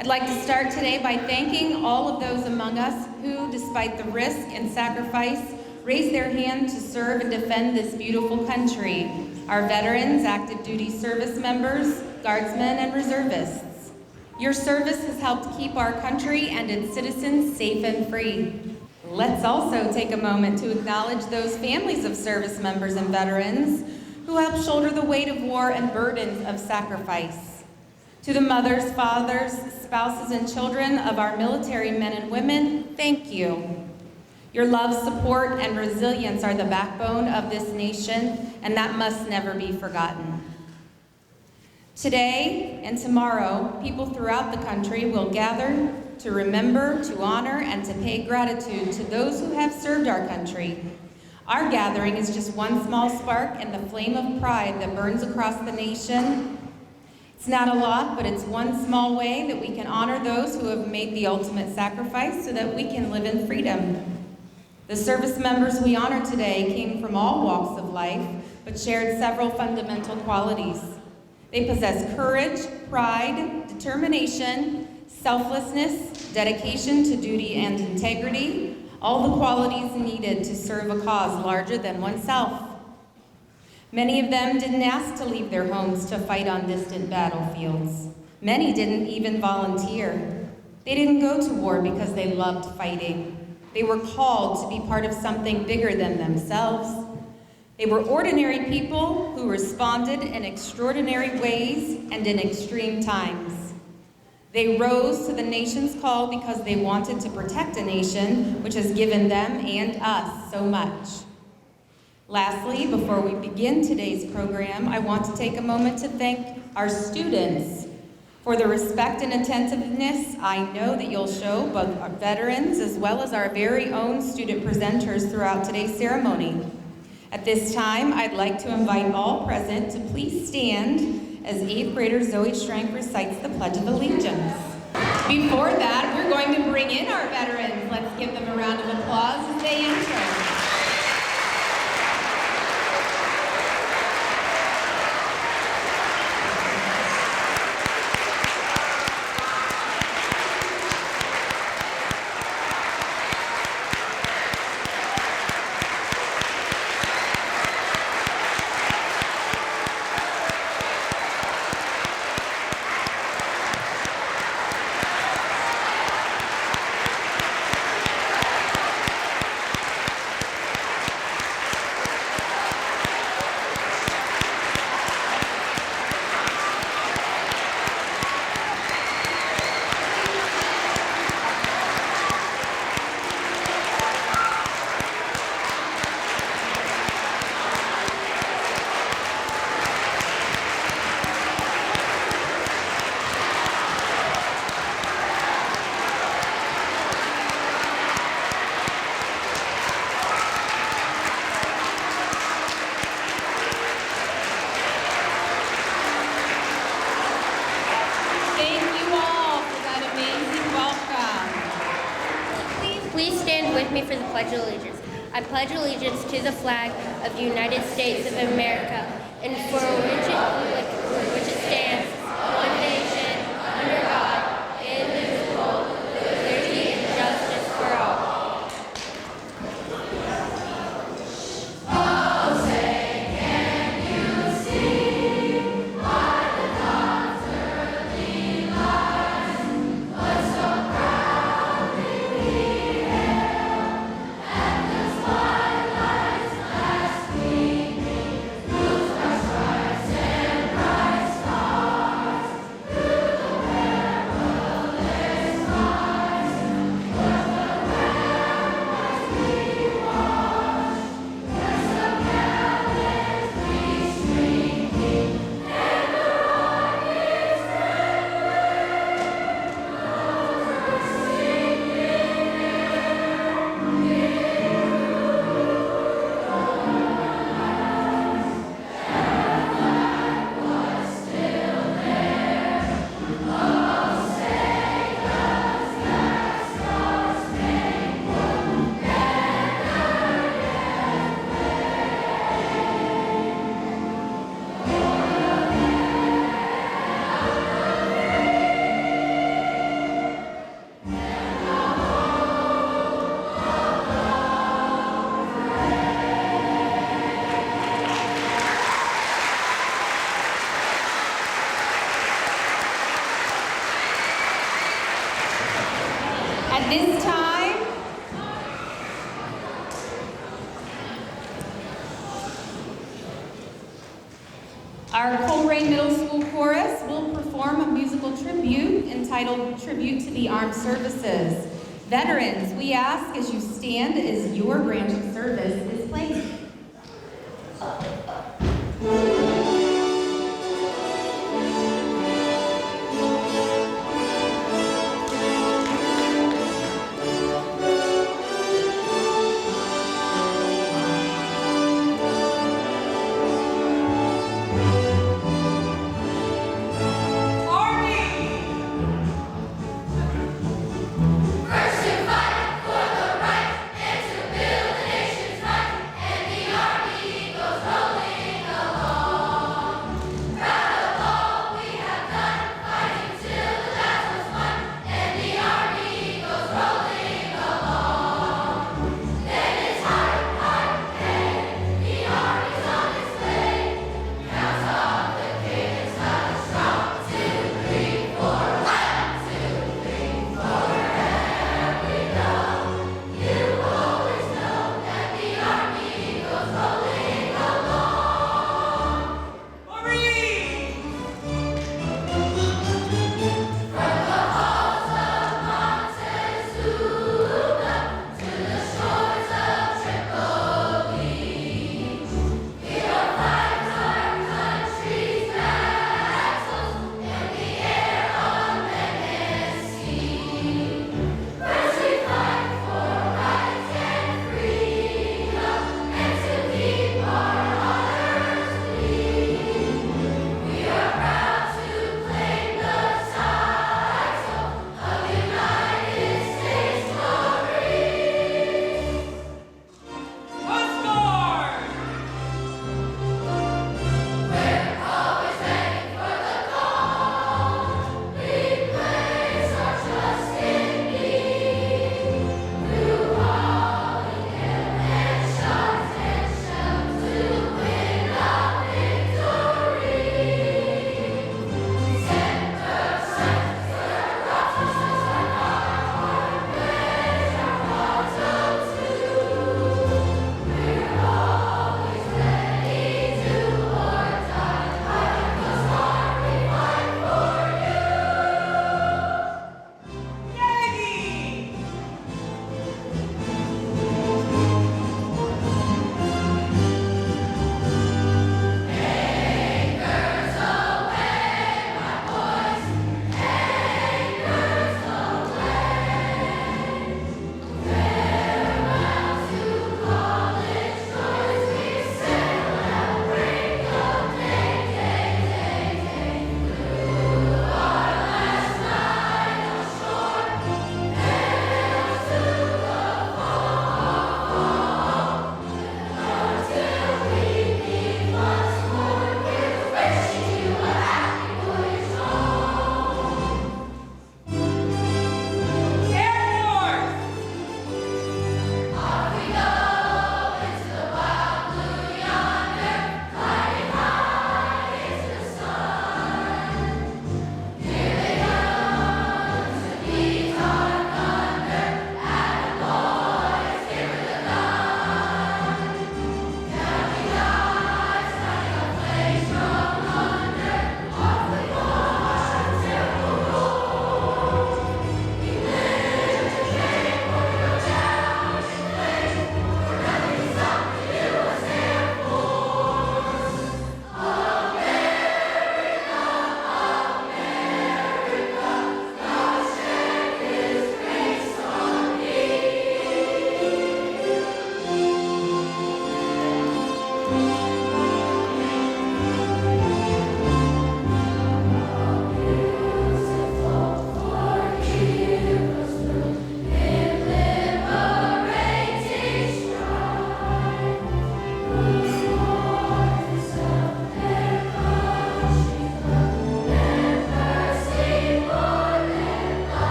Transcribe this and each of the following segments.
I'd like to start today by thanking all of those among us who, despite the risk and sacrifice, raised their hand to serve and defend this beautiful country. Our veterans, active duty service members, guardsmen, and reservists. Your service has helped keep our country and its citizens safe and free. Let's also take a moment to acknowledge those families of service members and veterans who help shoulder the weight of war and burdens of sacrifice. To the mothers, fathers, spouses, and children of our military men and women, thank you. Your love, support, and resilience are the backbone of this nation, and that must never be forgotten. Today and tomorrow, people throughout the country will gather to remember, to honor, and to pay gratitude to those who have served our country. Our gathering is just one small spark in the flame of pride that burns across the nation. It's not a lot, but it's one small way that we can honor those who have made the ultimate sacrifice so that we can live in freedom. The service members we honor today came from all walks of life, but shared several fundamental qualities. They possess courage, pride, determination, selflessness, dedication to duty and integrity, all the qualities needed to serve a cause larger than oneself. Many of them didn't ask to leave their homes to fight on distant battlefields. Many didn't even volunteer. They didn't go to war because they loved fighting. They were called to be part of something bigger than themselves. They were ordinary people who responded in extraordinary ways and in extreme times. They rose to the nation's call because they wanted to protect a nation which has given them and us so much. Lastly, before we begin today's program, I want to take a moment to thank our students for the respect and attentiveness I know that you'll show both our veterans as well as our very own student presenters throughout today's ceremony. At this time, I'd like to invite all present to please stand as 8th grader Zoe Schrank recites the Pledge of Allegiance. Before that, we're going to bring in our veterans. Let's give them a round of applause as they enter. For the Pledge of Allegiance. I pledge allegiance to the flag of the United States of America and for which it stands, one nation, under God, indivisible, with liberty and justice for all. Right. At this time, our Colerain Middle School Chorus will perform a musical tribute entitled Tribute to the Armed Services. Veterans, we ask as you stand as your branch of service is played. Go!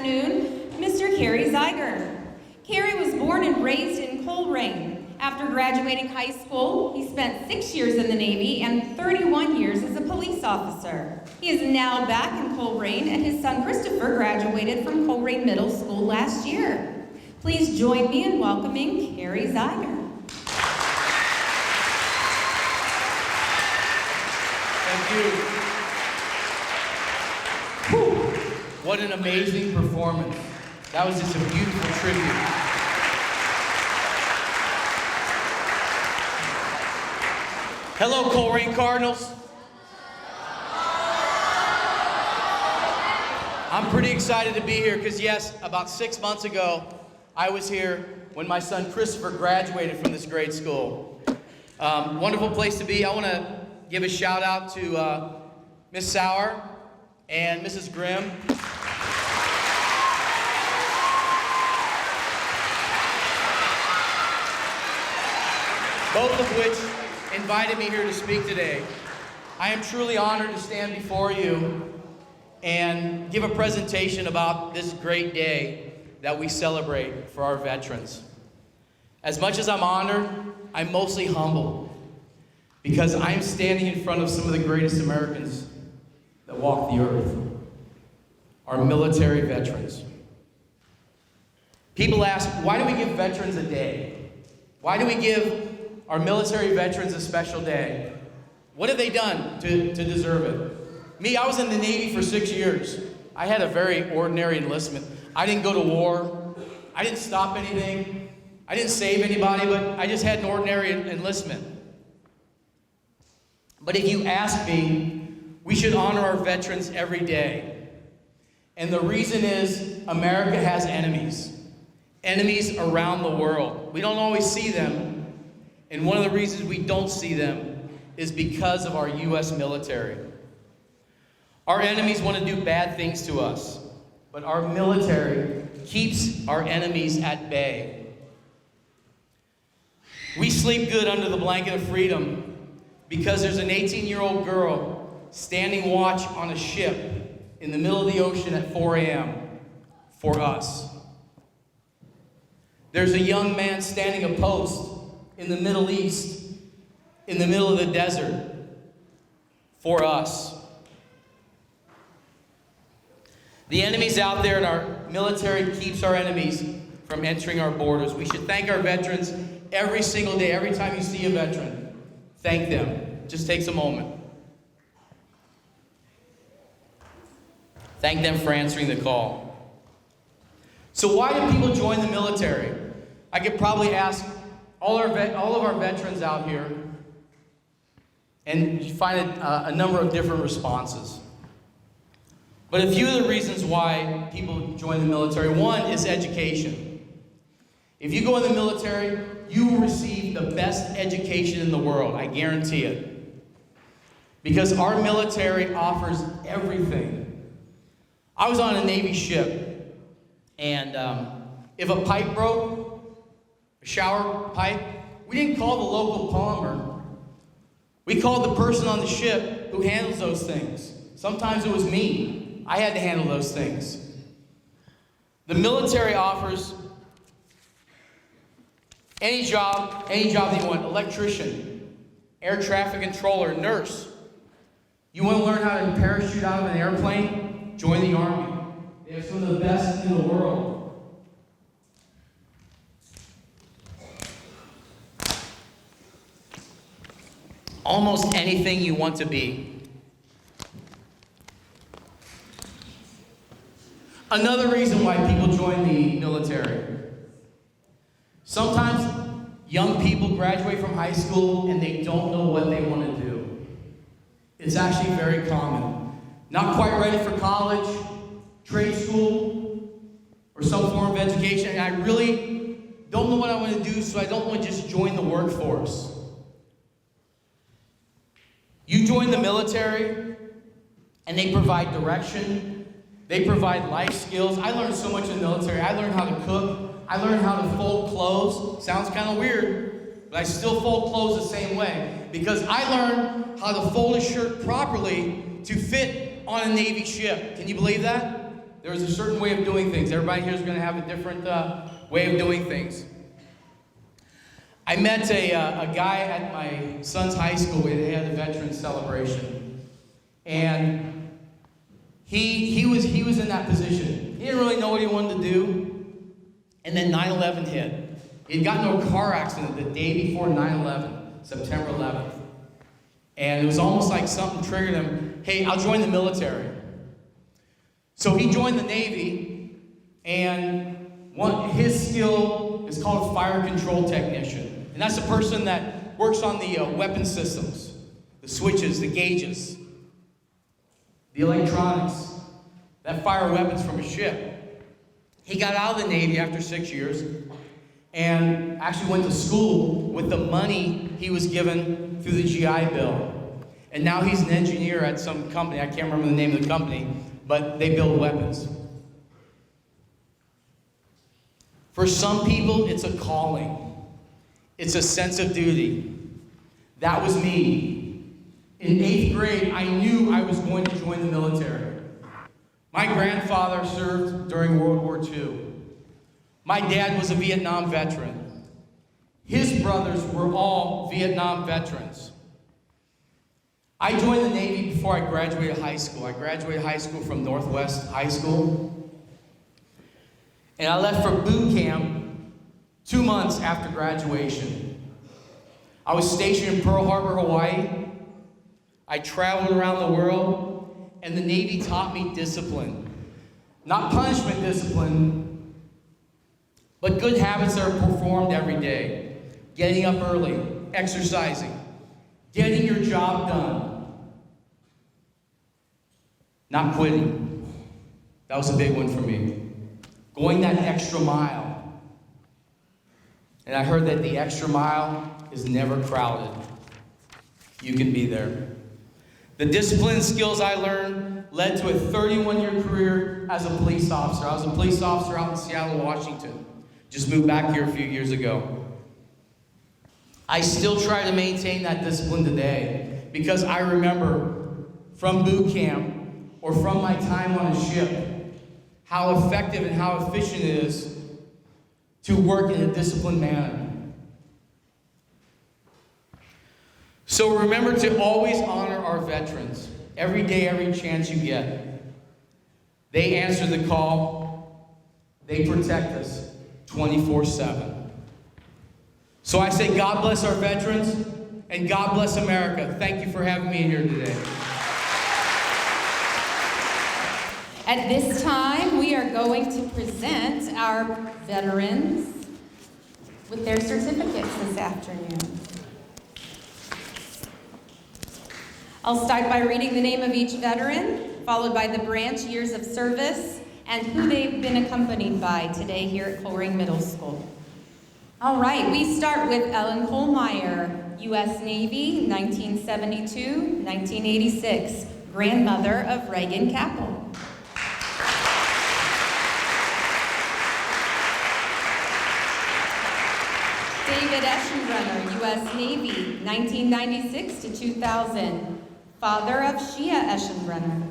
afternoon, Mr. Kerry Zeiger. Kerry was born and raised in Colerain. After graduating high school, he spent 6 years in the Navy and 31 years as a police officer. He is now back in Colerain, and his son Christopher graduated from Colerain Middle School last year. Please join me in welcoming Kerry Zeiger. Thank you. Whew. What an amazing performance. That was just a beautiful tribute. Hello, Colerain Cardinals. I'm pretty excited to be here because, yes, about 6 months ago, I was here when my son Christopher graduated from this grade school. Wonderful place to be. I want to give a shout out to Miss Sauer and Mrs. Grimm. Both of which invited me here to speak today. I am truly honored to stand before you and give a presentation about this great day that we celebrate for our veterans. As much as I'm honored, I'm mostly humbled because I'm standing in front of some of the greatest Americans that walk the earth, our military veterans. People ask, why do we give veterans a day? Why do we give our military veterans a special day? What have they done to deserve it? Me, I was in the Navy for 6 years. I had a very ordinary enlistment. I didn't go to war. I didn't stop anything. I didn't save anybody, but I just had an ordinary enlistment. But if you ask me, we should honor our veterans every day. And the reason is America has enemies. Enemies around the world. We don't always see them. And one of the reasons we don't see them is because of our U.S. military. Our enemies want to do bad things to us, but our military keeps our enemies at bay. We sleep good under the blanket of freedom because there's an 18-year-old girl standing watch on a ship in the middle of the ocean at 4 a.m. for us. There's a young man standing a post in the Middle East, in the middle of the desert, for us. The enemies out there, and our military keeps our enemies from entering our borders. We should thank our veterans every single day. Every time you see a veteran, thank them. Just takes a moment. Thank them for answering the call. So why do people join the military? I could probably ask all of our veterans out here and find a number of different responses. But a few of the reasons why people join the military, one is education. If you go in the military, you will receive the best education in the world, I guarantee it. Because our military offers everything. I was on a Navy ship, and if a pipe broke, a shower pipe, we didn't call the local plumber. We called the person on the ship who handles those things. Sometimes it was me. I had to handle those things. The military offers any job that you want. Electrician, air traffic controller, nurse. You want to learn how to parachute out of an airplane? Join the Army. They have some of the best in the world. Almost anything you want to be. Another reason why people join the military. Sometimes young people graduate from high school and they don't know what they want to do. It's actually very common. Not quite ready for college, trade school, or some form of education. And I really don't know what I want to do, so I don't want to just join the workforce. You join the military, and they provide direction. They provide life skills. I learned so much in the military. I learned how to cook. I learned how to fold clothes. Sounds kind of weird, but I still fold clothes the same way because I learned how to fold a shirt properly to fit on a Navy ship. Can you believe that? there was a certain way of doing things. Everybody here is going to have a different way of doing things. I met a guy at my son's high school where they had a veterans celebration. And he was in that position. He didn't really know what he wanted to do. And then 9/11 hit. He'd gotten into a car accident the day before 9/11, September 11th. And it was almost like something triggered him. Hey, I'll join the military. So he joined the Navy, and his skill is called a fire control technician. And that's a person that works on the weapon systems, the switches, the gauges, the electronics that fire weapons from a ship. He got out of the Navy after 6 years and actually went to school with the money he was given through the GI Bill. And now he's an engineer at some company. I can't remember the name of the company, but they build weapons. For some people, it's a calling. It's a sense of duty. That was me. In 8th grade, I knew I was going to join the military. My grandfather served during World War II. My dad was a Vietnam veteran. His brothers were all Vietnam veterans. I joined the Navy before I graduated high school. I graduated high school from Northwest High School. And I left for boot camp 2 months after graduation. I was stationed in Pearl Harbor, Hawaii. I traveled around the world, and the Navy taught me discipline. Not punishment discipline, but good habits that are performed every day. Getting up early, exercising, getting your job done. Not quitting. That was a big one for me. Going that extra mile. And I heard that the extra mile is never crowded. You can be there. The discipline and skills I learned led to a 31-year career as a police officer. I was a police officer out in Seattle, Washington. Just moved back here a few years ago. I still try to maintain that discipline today because I remember from boot camp or from my time on a ship how effective and how efficient it is to work in a disciplined manner. So remember to always honor our veterans. Every day, every chance you get. They answer the call. They protect us 24/7. So I say God bless our veterans and God bless America. Thank you for having me here today. At this time, we are going to present our veterans with their certificates this afternoon. I'll start by reading the name of each veteran, followed by the branch, years of service, and who they've been accompanied by today here at Colerain Middle School. All right, we start with Ellen Kohlmeyer, U.S. Navy, 1972-1986, grandmother of Reagan Capel. David Eschenbrenner, U.S. Navy, 1996-2000, father of Shia Eschenbrenner.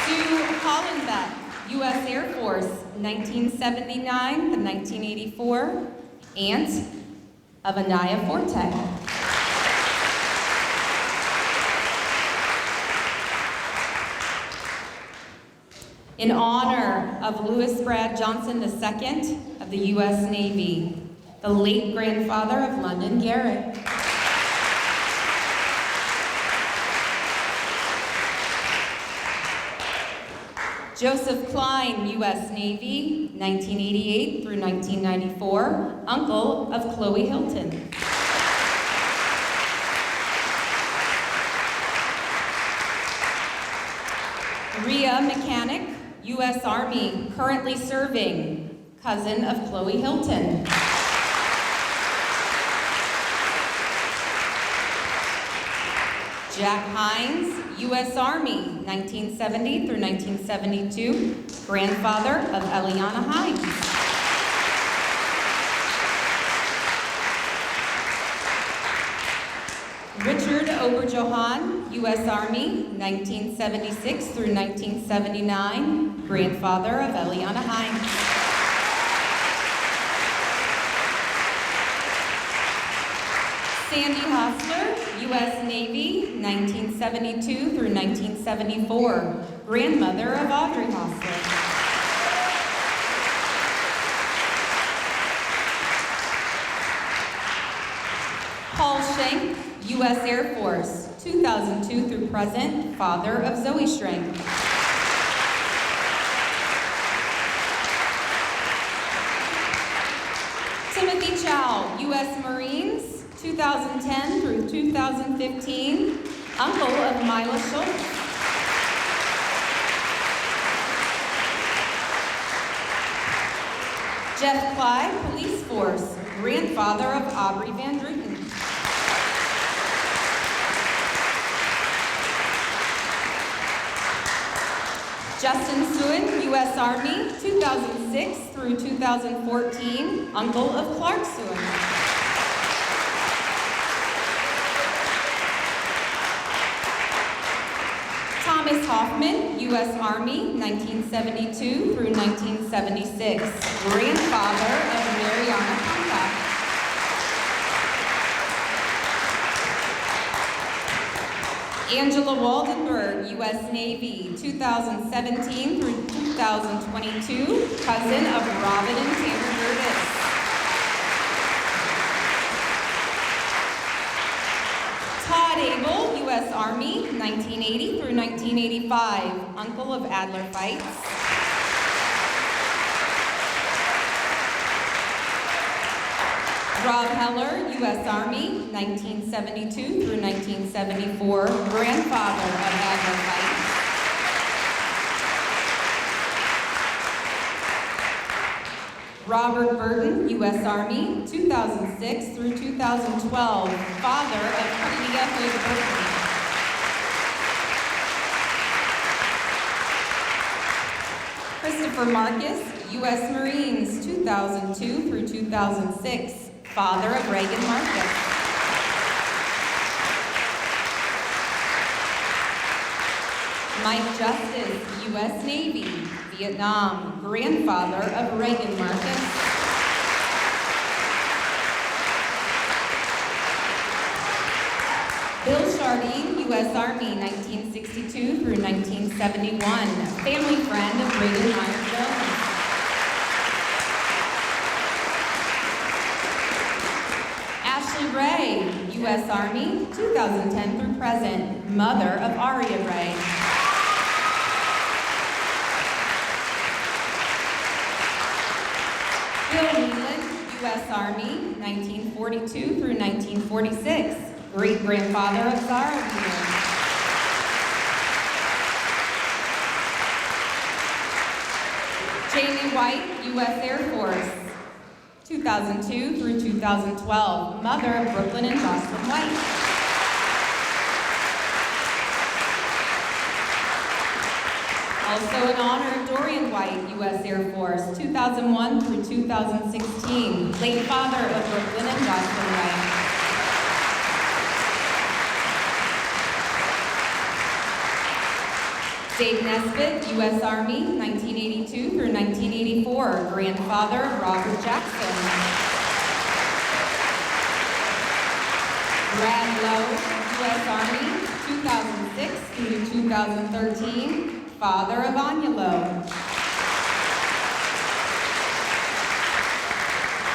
Sue Hollenbeck, U.S. Air Force, 1979-1984, aunt of Anaya Fortek. In honor of Louis Brad Johnson II of the U.S. Navy, the late grandfather of London Garrett. Joseph Klein, U.S. Navy, 1988 through 1994, uncle of Chloe Hilton. Rhea Mechanic, U.S. Army, currently serving, cousin of Chloe Hilton. Jack Hines, U.S. Army, 1970 through 1972, grandfather of Eliana Hines. Richard Oberjohann, U.S. Army, 1976 through 1979, grandfather of Eliana Hines. Sandy Hostler, U.S. Navy, 1972 through 1974, grandmother of Audrey Hostler. Paul Schenk, U.S. Air Force, 2002 through present, father of Zoe Schenk. Timothy Chow, U.S. Marines, 2010 through 2015, uncle of Mila Schultz. Jeff Clyde, Police Force, grandfather of Aubrey Van Druten. Justin Suen, U.S. Army, 2006 through 2014, uncle of Clark Suen. Thomas Hoffman, U.S. Army, 1972 through 1976, grandfather of Mariana Ponca. Angela Waldenberg, U.S. Navy, 2017 through 2022, cousin of Robin and Tanner Gertis. Todd Abel, U.S. Army, 1980 through 1985, uncle of Adler Fights. Rob Heller, U.S. Army, 1972 through 1974, grandfather of Adler Fights. Robert Burton, U.S. Army, 2006 through 2012, father of Cornelia Hood Burton. Christopher Marcus, U.S. Marines, 2002 through 2006, father of Reagan Marcus. Mike Justice, U.S. Navy, Vietnam, grandfather of Reagan Marcus. Bill Chardine, U.S. Army, 1962 through 1971, family friend of Reagan Meyer Jones. Ashley Ray, U.S. Army, 2010 through present, mother of Aria Ray. Bill Nealon, U.S. Army, 1942 through 1946, great-grandfather of Zara Wheeler. Jamie White, U.S. Air Force, 2002 through 2012, mother of Brooklyn and Jocelyn White. Also in honor of Dorian White, U.S. Air Force, 2001 through 2016, late father of Brooklyn and Jocelyn White. Dave Nesbitt, U.S. Army, 1982 through 1984, grandfather of Robert Jackson. Brad Lowe, U.S. Army, 2006 through 2013, father of Anya Lowe.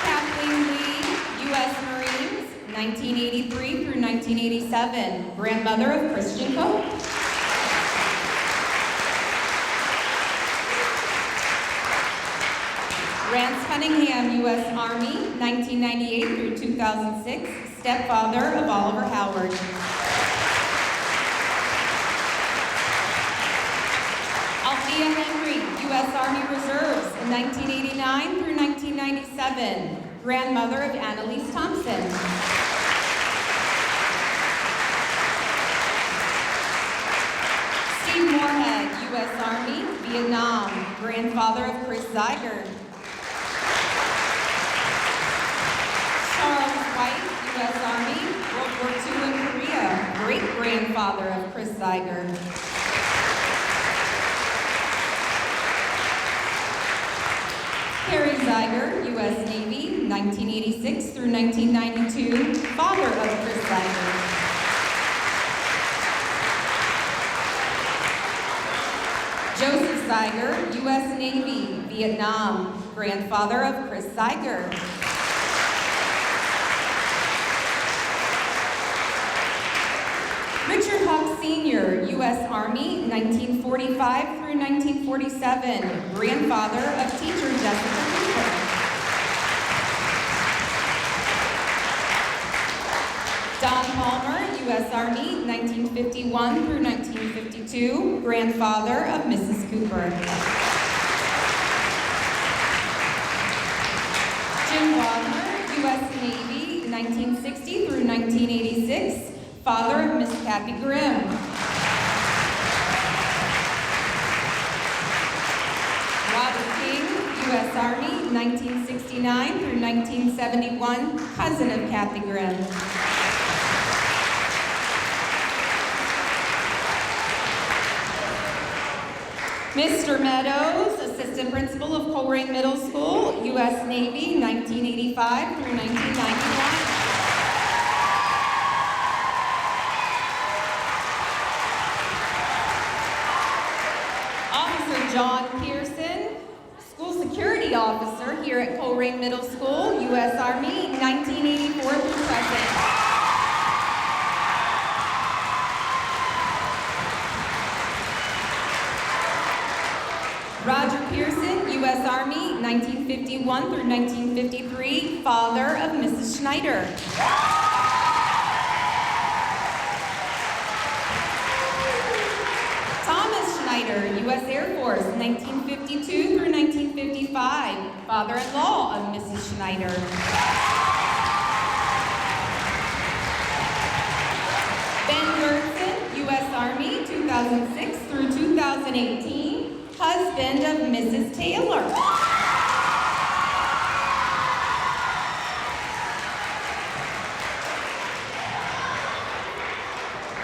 Kathleen Lee, U.S. Marines, 1983 through 1987, grandmother of Christian Cope. Rance Cunningham, U.S. Army, 1998 through 2006, stepfather of Oliver Howard. Althea Henry, U.S. Army Reserves, 1989 through 1997, grandmother of Annalise Thompson. Steve Moorhead, U.S. Army, Vietnam, grandfather of Chris Zeiger. Charles White, U.S. Army, World War II in Korea, great-grandfather of Chris Zeiger. Harry Zeiger, U.S. Navy, 1986 through 1992, father of Chris Zeiger. Joseph Zeiger, U.S. Navy, Vietnam, grandfather of Chris Zeiger. Richard Huck Sr., U.S. Army, 1945 through 1947, grandfather of teacher Jessica Cooper. Don Palmer, U.S. Army, 1951 through 1952, grandfather of Mrs. Cooper. Jim Wagner, U.S. Navy, 1960 through 1986, father of Miss Kathy Grimm. Robert King, U.S. Army, 1969 through 1971, cousin of Kathy Grimm. Mr. Meadows, assistant principal of Colerain Middle School, U.S. Navy, 1985 through 1991. John Pearson, school security officer here at Colerain Middle School, U.S. Army, 1984 through present. Roger Pearson, U.S. Army, 1951 through 1953, father of Mrs. Schneider. U.S. Air Force, 1952 through 1955, father-in-law of Mrs. Schneider. Ben Gertson, U.S. Army, 2006 through 2018, husband of Mrs. Taylor.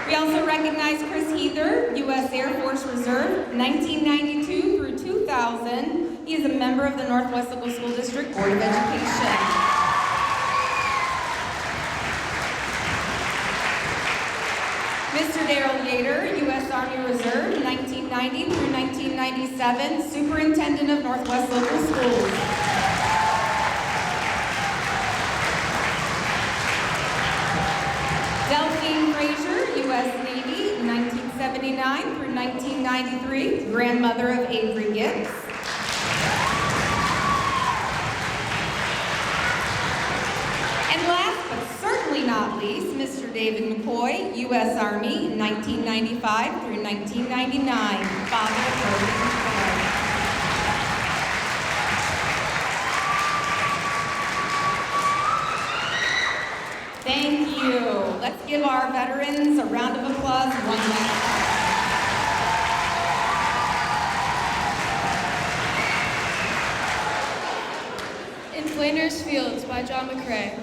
We also recognize Chris Heather, U.S. Air Force Reserve, 1992 through 2000. He is a member of the Northwest Local School District Board of Education. Mr. Darrell Yater, U.S. Army Reserve, 1990 through 1997, Superintendent of Northwest Local Schools. Delphine Frazier, U.S. Navy, 1979 through 1993, grandmother of Avery Gibbs. And last but certainly not least, Mr. David McCoy, U.S. Army, 1995 through 1999, father of Rose McCoy. Thank you. Let's give our veterans a round of applause one last time. In Flanders Fields by John McCrae.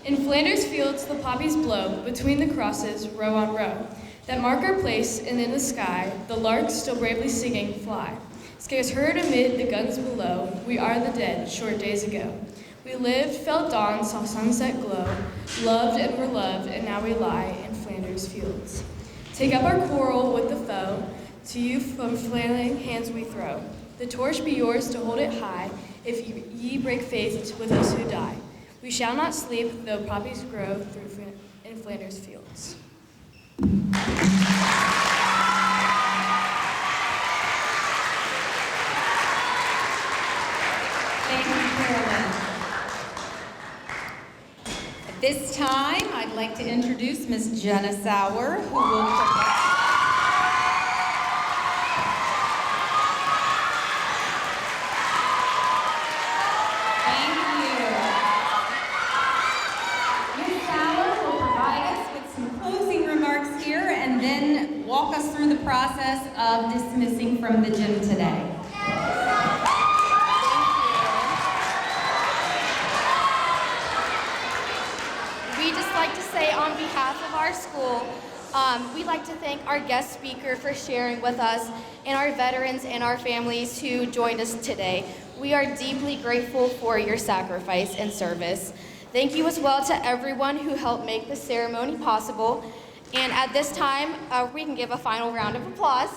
In Flanders Fields the poppies blow, between the crosses, row on row, that mark our place, and in the sky, the larks still bravely singing fly. Scarce heard amid the guns below, we are the dead, short days ago. We lived, felt dawn, saw sunset glow, loved and were loved, and now we lie in Flanders Fields. Take up our quarrel with the foe, to you from flailing hands we throw. The torch be yours to hold it high, if ye break faith with us who die. We shall not sleep, though poppies grow in Flanders Fields. Thank you, Carolyn. At this time, I'd like to introduce Ms. Jenna Sauer, who will present. Thank you. Ms. Sauer will provide us with some closing remarks here and then walk us through the process of dismissing from the gym today. We'd just like to say on behalf of our school, We'd like to thank our guest speaker for sharing with us and our veterans and our families who joined us today. We are deeply grateful for your sacrifice and service. Thank you as well to everyone who helped make the ceremony possible. And at this time, we can give a final round of applause.